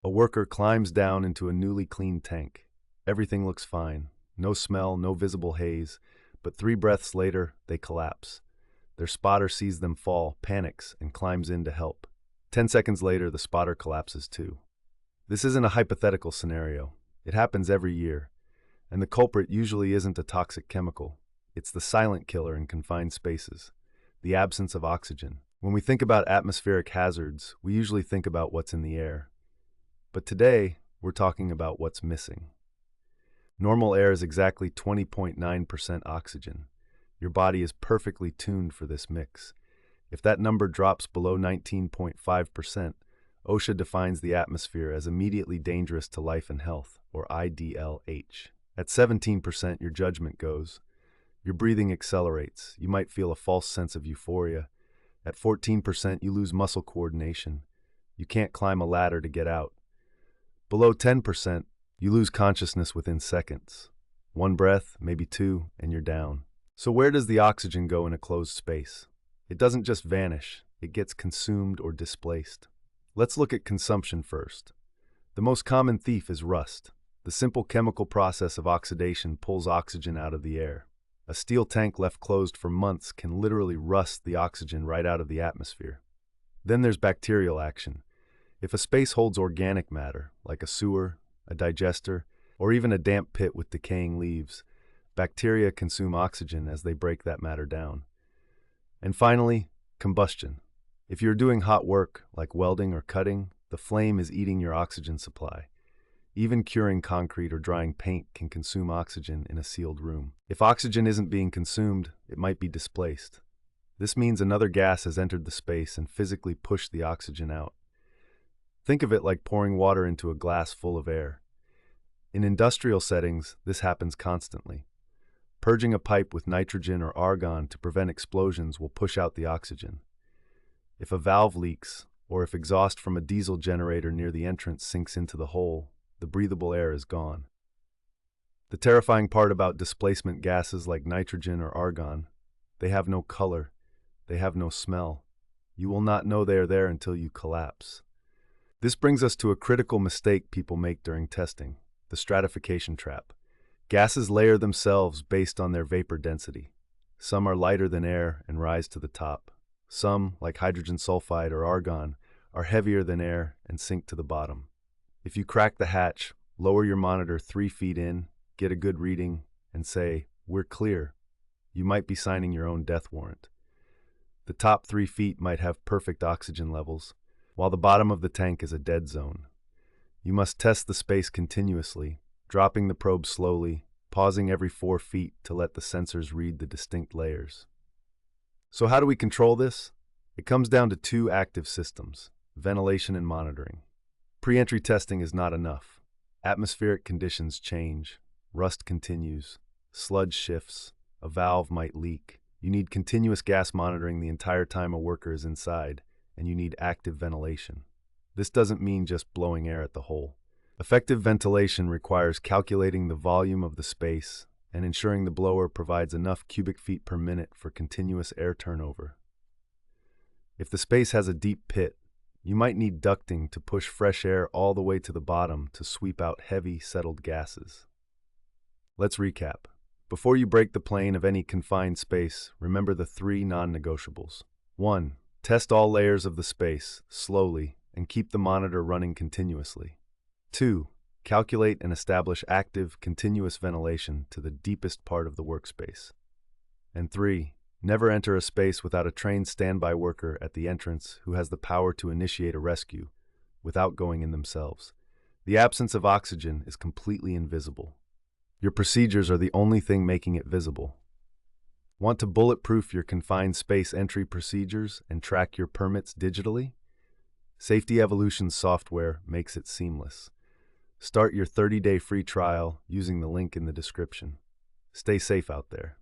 A worker climbs down into a newly cleaned tank. Everything looks fine. No smell, no visible haze. But 3 breaths later, they collapse. Their spotter sees them fall, panics, and climbs in to help. 10 seconds later, the spotter collapses too. This isn't a hypothetical scenario. It happens every year. And the culprit usually isn't a toxic chemical. It's the silent killer in confined spaces, the absence of oxygen. When we think about atmospheric hazards, we usually think about what's in the air. But today, we're talking about what's missing. Normal air is exactly 20.9% oxygen. Your body is perfectly tuned for this mix. If that number drops below 19.5%, OSHA defines the atmosphere as immediately dangerous to life and health, or IDLH. At 17%, your judgment goes. Your breathing accelerates. You might feel a false sense of euphoria. At 14%, you lose muscle coordination. You can't climb a ladder to get out. Below 10%, you lose consciousness within seconds. 1 breath, maybe 2, and you're down. So where does the oxygen go in a closed space? It doesn't just vanish, it gets consumed or displaced. Let's look at consumption first. The most common thief is rust. The simple chemical process of oxidation pulls oxygen out of the air. A steel tank left closed for months can literally rust the oxygen right out of the atmosphere. Then there's bacterial action. If a space holds organic matter, like a sewer, a digester, or even a damp pit with decaying leaves, bacteria consume oxygen as they break that matter down. And finally, combustion. If you're doing hot work, like welding or cutting, the flame is eating your oxygen supply. Even curing concrete or drying paint can consume oxygen in a sealed room. If oxygen isn't being consumed, it might be displaced. This means another gas has entered the space and physically pushed the oxygen out. Think of it like pouring water into a glass full of air. In industrial settings, this happens constantly. Purging a pipe with nitrogen or argon to prevent explosions will push out the oxygen. If a valve leaks, or if exhaust from a diesel generator near the entrance sinks into the hole, the breathable air is gone. The terrifying part about displacement gases like nitrogen or argon, they have no color, they have no smell. You will not know they are there until you collapse. This brings us to a critical mistake people make during testing, the stratification trap. Gases layer themselves based on their vapor density. Some are lighter than air and rise to the top. Some, like hydrogen sulfide or argon, are heavier than air and sink to the bottom. If you crack the hatch, lower your monitor 3 feet in, get a good reading, and say, "We're clear," you might be signing your own death warrant. The top 3 feet might have perfect oxygen levels, while the bottom of the tank is a dead zone. You must test the space continuously, dropping the probe slowly, pausing every 4 feet to let the sensors read the distinct layers. So how do we control this? It comes down to 2 active systems, ventilation and monitoring. Pre-entry testing is not enough. Atmospheric conditions change, rust continues, sludge shifts, a valve might leak. You need continuous gas monitoring the entire time a worker is inside, and you need active ventilation. This doesn't mean just blowing air at the hole. Effective ventilation requires calculating the volume of the space and ensuring the blower provides enough cubic feet per minute for continuous air turnover. If the space has a deep pit, you might need ducting to push fresh air all the way to the bottom to sweep out heavy, settled gases. Let's recap. Before you break the plane of any confined space, remember the 3 non-negotiables. 1. Test all layers of the space, slowly, and keep the monitor running continuously. 2. Calculate and establish active, continuous ventilation to the deepest part of the workspace. And 3. Never enter a space without a trained standby worker at the entrance who has the power to initiate a rescue without going in themselves. The absence of oxygen is completely invisible. Your procedures are the only thing making it visible. Want to bulletproof your confined space entry procedures and track your permits digitally? Safety Evolution's software makes it seamless. Start your 30-day free trial using the link in the description. Stay safe out there.